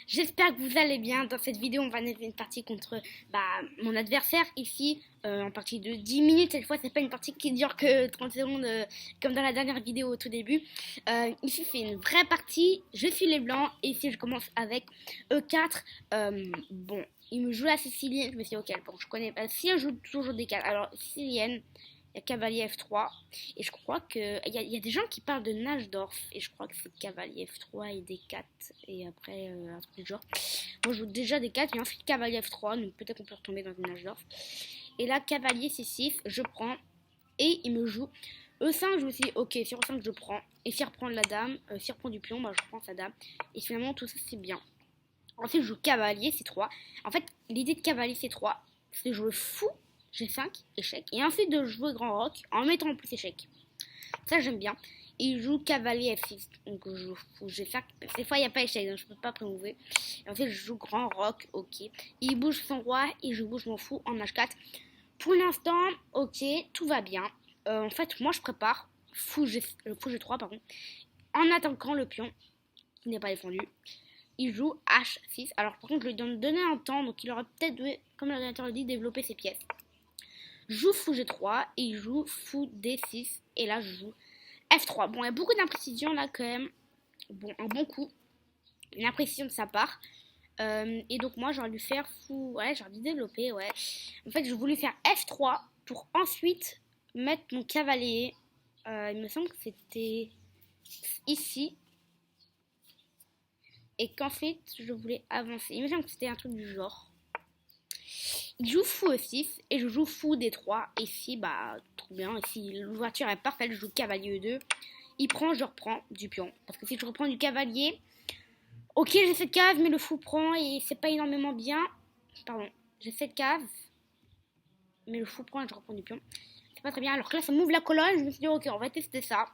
J'espère que vous allez bien. Dans cette vidéo, on va faire une partie contre mon adversaire ici, en partie de 10 minutes. Cette fois, c'est pas une partie qui dure que 30 secondes comme dans la dernière vidéo au tout début. Ici, c'est une vraie partie. Je suis les blancs et ici, je commence avec E4. Bon, il me joue la sicilienne. Je me suis dit, ok, bon, je connais pas. Si elle joue toujours des 4, alors sicilienne. Il y a cavalier F3 et je crois que il y a des gens qui parlent de Najdorf et je crois que c'est cavalier F3 et D4 et après un truc du genre. Moi je joue déjà D4 et ensuite cavalier F3 donc peut-être qu'on peut retomber dans une Najdorf. Et là cavalier C6 je prends et il me joue E5. Je me suis dit ok, sur E5 je prends et si reprend la dame, si reprend du pion, bah je prends sa dame et finalement tout ça c'est bien. Ensuite je joue cavalier C3. En fait l'idée de cavalier C3 c'est de jouer fou G5, échec, et ensuite de jouer grand roc en mettant en plus échec. Ça j'aime bien. Il joue cavalier F6, donc je joue fou G5. Des fois il n'y a pas échec, donc je peux pas prémouver. Et ensuite je joue grand roc, ok. Il bouge son roi et je bouge mon fou en H4. Pour l'instant, ok, tout va bien. En fait, moi je prépare fou G3, pardon, en attaquant le pion qui n'est pas défendu. Il joue H6. Alors par contre, je lui donner un temps, donc il aura peut-être, comme l'ordinateur le dit, développer ses pièces. Joue fou G3 et il joue fou D6 et là je joue F3. Bon, il y a beaucoup d'imprécisions là quand même. Bon, un bon coup, une imprécision de sa part. Et donc moi j'aurais dû faire fou, ouais, j'aurais dû développer, ouais. En fait, je voulais faire F3 pour ensuite mettre mon cavalier. Il me semble que c'était ici. Et qu'ensuite je voulais avancer. Il me semble que c'était un truc du genre. Il joue fou E6 et je joue fou D3. Et ici, bah, trop bien. Ici, l'ouverture est parfaite. Je joue cavalier E2. Il prend, je reprends du pion. Parce que si je reprends du cavalier, ok, j'ai cette case, mais le fou prend et c'est pas énormément bien. Pardon, j'ai cette case, mais le fou prend et je reprends du pion. C'est pas très bien. Alors que là, ça m'ouvre la colonne. Je me suis dit, ok, on va tester ça.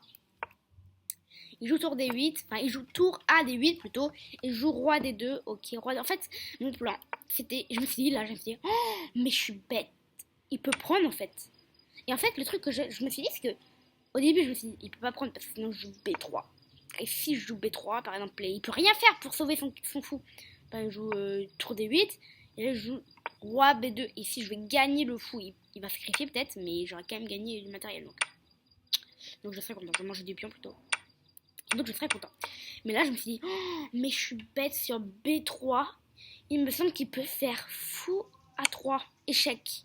Il joue tour D8, enfin il joue tour A D8 plutôt, et je joue roi D2, ok, roi. En fait, mon plan, c'était, je me suis dit là, je me suis dit, oh, mais je suis bête, il peut prendre en fait. Et en fait, le truc que je me suis dit, c'est que, au début, je me suis dit, il peut pas prendre parce que sinon je joue B3. Et si je joue B3, par exemple, il peut rien faire pour sauver son fou. Enfin, il joue tour D8, et là je joue roi B2, et si je vais gagner le fou, il va sacrifier peut-être, mais j'aurais quand même gagné du matériel donc je serais content, je vais manger du pion plutôt. Donc je serais content. Mais là je me suis dit, oh, mais je suis bête sur B3. Il me semble qu'il peut faire fou A3, échec.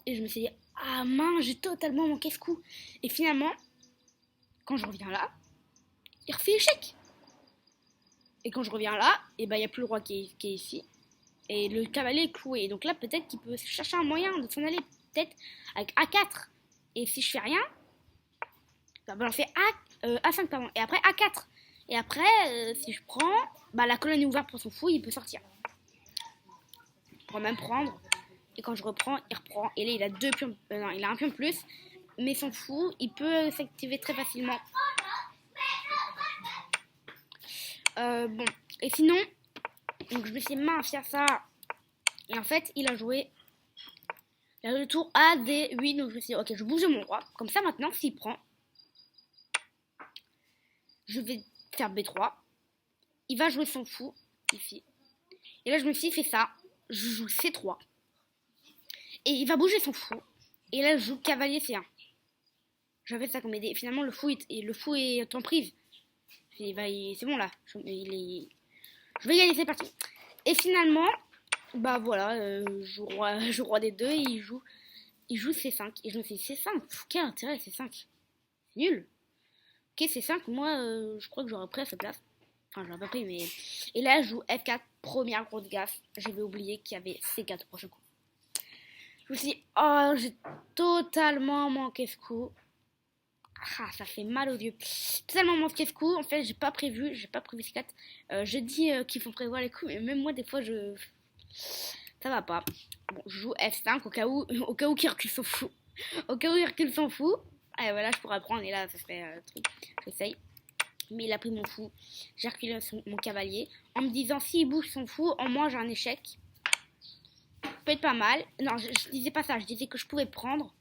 Et je me suis dit, ah mince, j'ai totalement manqué ce coup. Et finalement, quand je reviens là, il refait échec. Et quand je reviens là, et ben il n'y a plus le roi qui est ici. Et le cavalier est cloué. Donc là peut-être qu'il peut chercher un moyen de s'en aller. Peut-être avec A4. Et si je fais rien, bah, on fait A5 pardon, et après A4. Et après, si je prends, bah, la colonne est ouverte pour son fou, il peut sortir. Je pourrais même prendre. Et quand je reprends, il reprend. Et là, il a deux pions. Non, il a un pion de plus. Mais son fou, il peut s'activer très facilement. Bon. Et sinon, donc je me suis mince faire ça. Et en fait, il a joué le tour A, D, 8. Donc je me suis dit, ok, je bouge mon roi. Comme ça, maintenant, s'il prend, je vais faire B3. Il va jouer son fou, ici. Et là, je me suis dit, fais ça. Je joue C3. Et il va bouger son fou. Et là, je joue cavalier C1. J'avais ça comme idée. Finalement, le fou est en prise. C'est bon, là. Je vais gagner cette partie. Et finalement, bah voilà, je joue roi des deux et il joue C5. Et je me suis dit, C5, quel intérêt C5? C'est nul. Ok, C5, moi, je crois que j'aurais pris à sa place. Enfin, j'aurais pas pris, mais... Et là, je joue F4, première grosse gaffe. J'avais oublié qu'il y avait C4 au prochain coup. Je me suis dit, oh, j'ai totalement manqué ce coup. Ah, ça fait mal aux yeux. Totalement manqué ce coup. En fait, j'ai pas prévu C4. Je dis qu'il faut prévoir les coups, mais même moi, des fois, ça va pas. Bon, je joue F5 au cas où qu'il recule son fou. Au cas où il recule son fou. Et voilà, je pourrais prendre, et là, ça serait truc. J'essaye. Mais il a pris mon fou. J'ai reculé mon cavalier. En me disant, s'il bouge son fou, en moins j'ai un échec. Peut être pas mal. Non, je disais pas ça. Je disais que je pouvais prendre.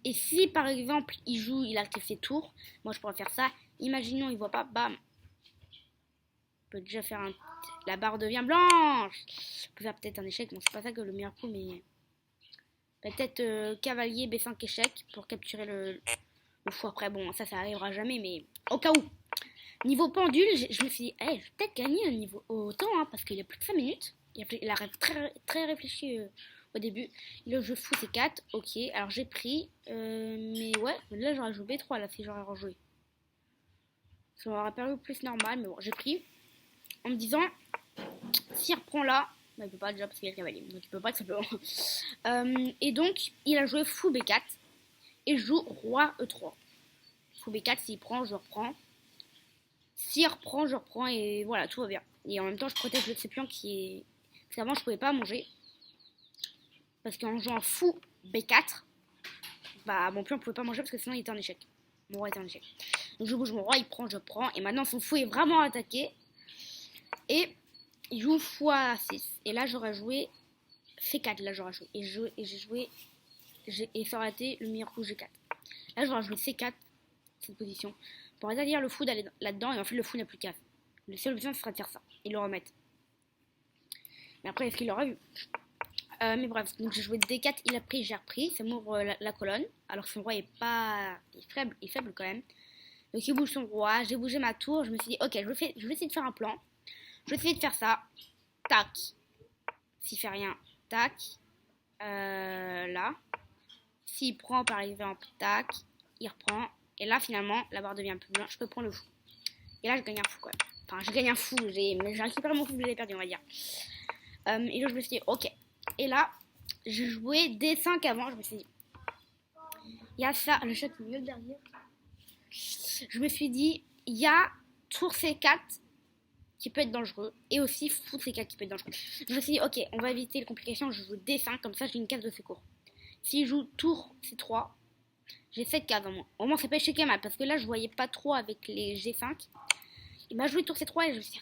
Et si, par exemple, il active ses tours, moi je pourrais faire ça. Imaginons, il voit pas, bam. peut déjà faire un... La barre devient blanche. On peut faire peut-être un échec. Bon, c'est pas ça que le meilleur coup, mais... Peut-être cavalier B5 échec pour capturer le fou après. Bon, ça arrivera jamais, mais au cas où. Niveau pendule, je me suis dit, hey, je vais peut-être gagner un niveau au temps, hein, parce qu'il y a plus de 5 minutes. Il a très, très réfléchi au début. Le jeu fou c'est 4, ok. Alors j'ai pris, mais ouais, là j'aurais joué B3 là si j'aurais rejoué. Ça m'aurait paru plus normal, mais bon, j'ai pris. En me disant, s'il reprend là, bah, il peut pas déjà parce qu'il y a le cavalier, donc il peut pas tout simplement. Et donc, il a joué fou B4 et je joue roi E3. Fou B4, s'il prend, je reprends. S'il reprend, je reprends et voilà, tout va bien. Et en même temps, je protège le pion qui est... Parce qu'avant, je pouvais pas manger. Parce qu'en jouant fou B4, bah mon pion ne pouvait pas manger parce que sinon il était en échec. Mon roi était en échec. Donc je bouge mon roi, il prend, je prends. Et maintenant, son fou est vraiment attaqué. Et il joue fou à 6. Et là, j'aurais joué C4. Là, j'aurais joué. Et j'ai joué... Et ça aurait été le meilleur coup G4. Là, j'aurais joué C4, cette position. Pour interdire le fou d'aller là-dedans. Et en fait, le fou n'a plus qu'à. Le seul option, ce serait de faire ça. Et le remettre. Mais après, est-ce qu'il l'aurait vu? Mais bref, donc j'ai joué D4, il a pris, j'ai repris. Ça m'ouvre la colonne. Alors que son roi est pas... Il est faible quand même. Donc il bouge son roi. J'ai bougé ma tour. Je me suis dit, ok, je vais essayer de faire un plan. Je vais essayer de faire ça. Tac. S'il fait rien, tac. Là. S'il prend par exemple, tac. Il reprend. Et là, finalement, la barre devient plus blanche. Je peux prendre le fou. Et là, je gagne un fou, quoi. Enfin, je gagne un fou. Mais j'ai récupéré mon fou que j'avais perdu, on va dire. Et là, je me suis dit, ok. Et là, je jouais D5 avant. Je me suis dit, il y a ça. Le chat est mieux derrière. Je me suis dit, il y a tour C4 qui peut être dangereux. Et aussi fou C4 qui peut être dangereux. Je me suis dit, ok, on va éviter les complications. Je joue D5. Comme ça, j'ai une case de secours. Si je joue tour C3, j'ai 7 cases en moins. Au moins, ça peut échequer mal. Parce que là, je voyais pas trop avec les G5. Il m'a joué tour C3 et je me suis dit,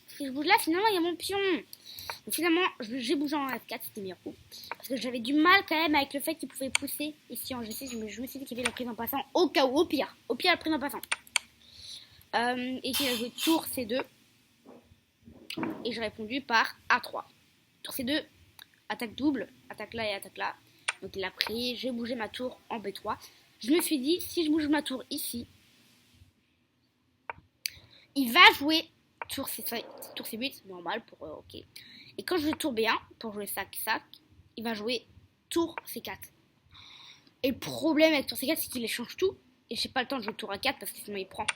si je bouge là, finalement, il y a mon pion. Donc finalement, j'ai bougé en F4, c'était meilleur coup. Parce que j'avais du mal quand même avec le fait qu'il pouvait pousser ici en G6. Je me suis dit qu'il y avait la prise en passant au cas où, au pire. Au pire, la prise en passant. Et qu'il a joué tour C2. Et j'ai répondu par A3. Tour C2, attaque double, attaque là et attaque là. Donc il a pris, j'ai bougé ma tour en B3. Je me suis dit, si je bouge ma tour ici, il va jouer tour C8, normal pour ok. Et quand je joue tour B1, pour jouer sac, il va jouer tour C4. Et le problème avec tour C4, c'est qu'il échange tout. Et j'ai pas le temps de jouer tour A4 parce que sinon il prend.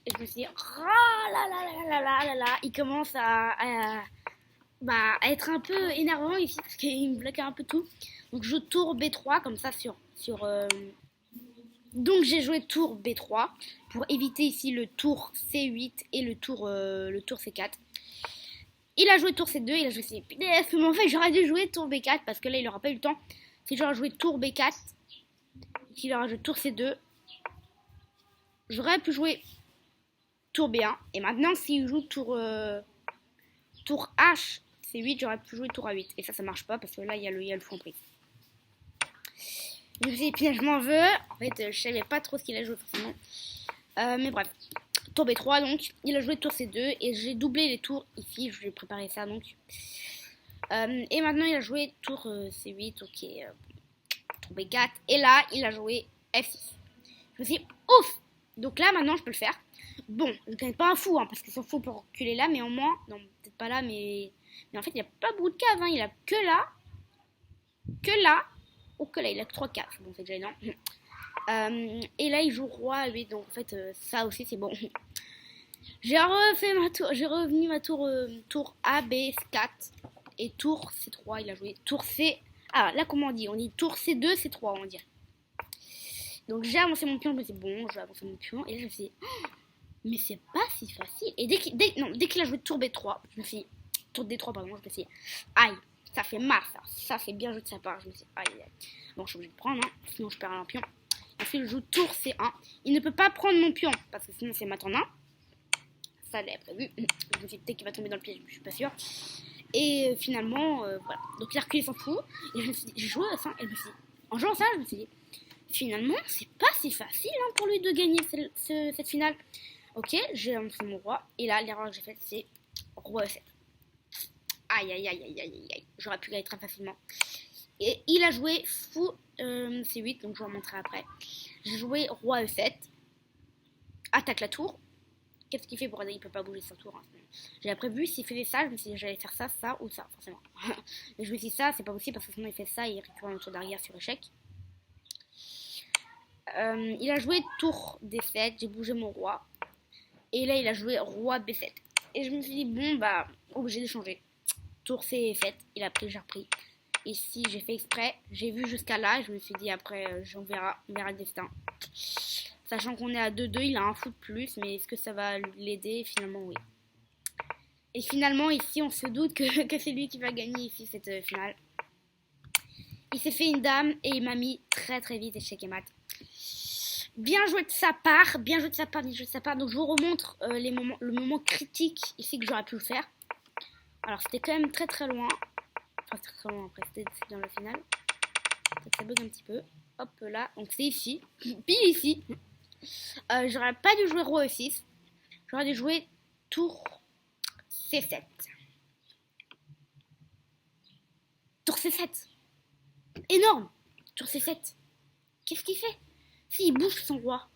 Et je me suis dit, il commence à être un peu énervant ici parce qu'il me bloque un peu tout. Donc je joue tour B3 comme ça Donc j'ai joué tour B3 pour éviter ici le tour C8 et le tour C4. Il a joué tour C2, il a joué C8. Mais en fait j'aurais dû jouer tour B4 parce que là il n'aura pas eu le temps. Si j'aurais joué tour B4, s'il aurait joué tour C2, j'aurais pu jouer tour B1. Et maintenant s'il joue tour H C8, j'aurais pu jouer tour A8. Et ça marche pas parce que là il y a le fou en prise. Je me suis dit, je m'en veux. En fait, je savais pas trop ce qu'il a joué forcément. Mais bref. Tour B3, donc. Il a joué tour C2. Et j'ai doublé les tours ici. Je lui ai préparé ça, donc. Et maintenant, il a joué tour C8. Ok. Tour B4. Et là, il a joué F6. Je me suis dit, ouf. Donc là, maintenant, je peux le faire. Bon, je ne connais pas un fou, hein, parce que son fou peut reculer là. Mais au moins, non, peut-être pas là, mais en fait, il n'y a pas beaucoup de cases. Hein. Il a que là. Que là. Oh que là il a 3 cases, bon c'est déjà énorme. Et là il joue roi 8, donc en fait ça aussi c'est bon. J'ai revenu ma tour tour A, B, 4 et tour C3, il a joué tour C. Ah là comment on dit? On dit tour C2, C3 on dit. Donc j'ai avancé mon pion, je me suis dit bon, je vais avancer mon pion. Et là je me suis dit, oh, mais c'est pas si facile. Et dès qu'il a joué tour B3, je me suis dit, tour D3 pardon, je me suis dit, aïe. Ça fait mal, ça fait bien joué de sa part. Je me suis dit, aïe. Bon, je suis obligée de prendre, hein, sinon je perds un pion. Ensuite, je joue tour C1. Il ne peut pas prendre mon pion, parce que sinon c'est mat en 1. Ça l'avait prévu. Je me suis dit, peut-être qu'il va tomber dans le piège, je suis pas sûre. Et finalement, voilà. Donc il a reculé son fou. Et je me suis dit, j'ai joué à ça. Et je me suis dit, en jouant ça, je me suis dit, finalement, c'est pas si facile hein, pour lui de gagner cette finale. Ok, j'ai lancé mon roi. Et là, l'erreur que j'ai faite, c'est roi E7. Aïe, aïe, aïe, aïe, aïe, aïe, aïe. J'aurais pu gagner très facilement. Et il a joué fou C8, donc je vous remontrerai après. J'ai joué roi E7. Attaque la tour. Qu'est-ce qu'il fait pour aider? Il peut pas bouger sa tour. Hein. J'avais prévu, s'il faisait ça, je me suis dit j'allais faire ça, ça ou ça, forcément. Mais je me suis dit ça, c'est pas possible parce que sinon il fait ça et il récupère un tour d'arrière sur échec. Il a joué tour D7, j'ai bougé mon roi. Et là, il a joué roi B7. Et je me suis dit, bon, bah, obligé de changer. Tour C7, il a pris, j'ai repris. Ici, j'ai fait exprès, j'ai vu jusqu'à là, je me suis dit, après, on verra le destin. Sachant qu'on est à 2-2, il a un fou de plus, mais est-ce que ça va l'aider? Finalement, oui. Et finalement, ici, on se doute que c'est lui qui va gagner ici cette finale. Il s'est fait une dame et il m'a mis très très vite échec et mat. Bien joué de sa part, bien joué de sa part, bien joué de sa part. Donc je vous remontre le moment critique ici que j'aurais pu le faire. Alors c'était quand même très très loin. Enfin très très loin, après c'était dans la finale. Ça bug un petit peu. Hop là, donc c'est ici, pile ici. J'aurais pas dû jouer roi E6. J'aurais dû jouer tour C7. Tour C7. Énorme. Tour C7. Qu'est-ce qu'il fait? Si, il bouge son roi.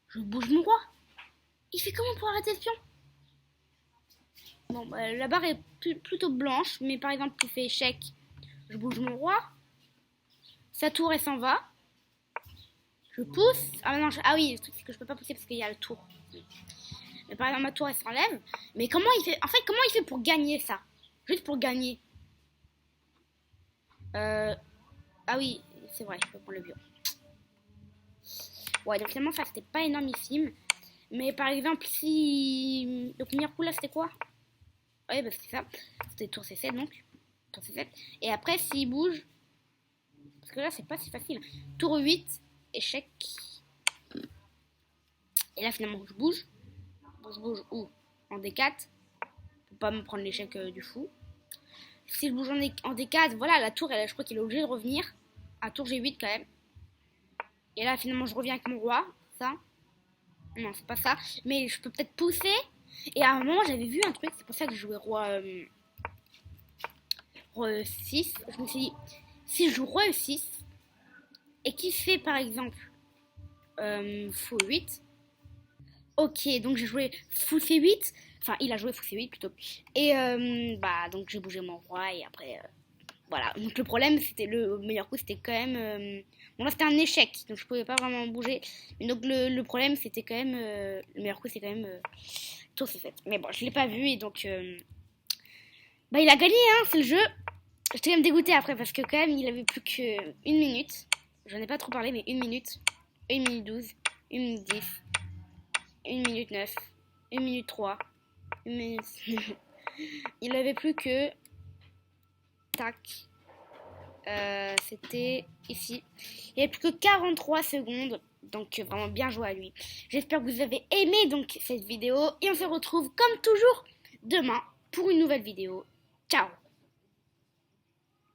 Je bouge mon roi. Il fait comment pour arrêter le pion? Bon, bah, la barre est plutôt blanche, mais par exemple, il fait échec. Je bouge mon roi. Sa tour, elle s'en va. Je pousse. Ah non, ah oui, le truc, c'est que je peux pas pousser parce qu'il y a le tour. Mais par exemple, ma tour, elle s'enlève. Mais comment il fait? En fait, comment il fait pour gagner ça? Juste pour gagner. Ah oui, c'est vrai, je peux prendre le bio. Ouais, donc finalement, ça, c'était pas énormissime. Mais par exemple, si... Donc, le meilleur coup, là, c'était quoi? Ouais, bah, c'est ça. C'était tour C7, donc. Tour C7. Et après, s'il bouge... Parce que là, c'est pas si facile. Tour 8, échec. Et là, finalement, je bouge. Bon, je bouge où? En D4. Pour pas me prendre l'échec du fou. Si je bouge en D4, voilà, la tour, je crois qu'il est obligé de revenir. À tour G8, quand même. Et là, finalement, je reviens avec mon roi. Ça. Non, c'est pas ça. Mais je peux peut-être pousser. Et à un moment, j'avais vu un truc. C'est pour ça que je jouais roi 6. Je me suis dit, si je joue roi 6 et qu'il fait par exemple fou 8. Ok, donc j'ai joué fou C8. Enfin, il a joué fou C8 plutôt. Et bah, donc j'ai bougé mon roi et après... voilà, donc le problème, c'était le meilleur coup, c'était quand même... bon là, c'était un échec, donc je pouvais pas vraiment bouger. Mais donc le problème, c'était quand même... le meilleur coup, c'est quand même... tour C7. Mais bon, je l'ai pas vu et donc... bah, il a gagné, hein, c'est le jeu. J'étais quand même dégoûtée après parce que quand même, il avait plus qu'une minute. J'en ai pas trop parlé, mais 1 minute. 1 minute 12. 1 minute 10. 1 minute 9. 1 minute 3. 1 minute... il avait plus que... Tac. C'était ici. Il n'y avait plus que 43 secondes. Donc vraiment bien joué à lui. J'espère que vous avez aimé donc cette vidéo. Et on se retrouve comme toujours demain pour une nouvelle vidéo. Ciao.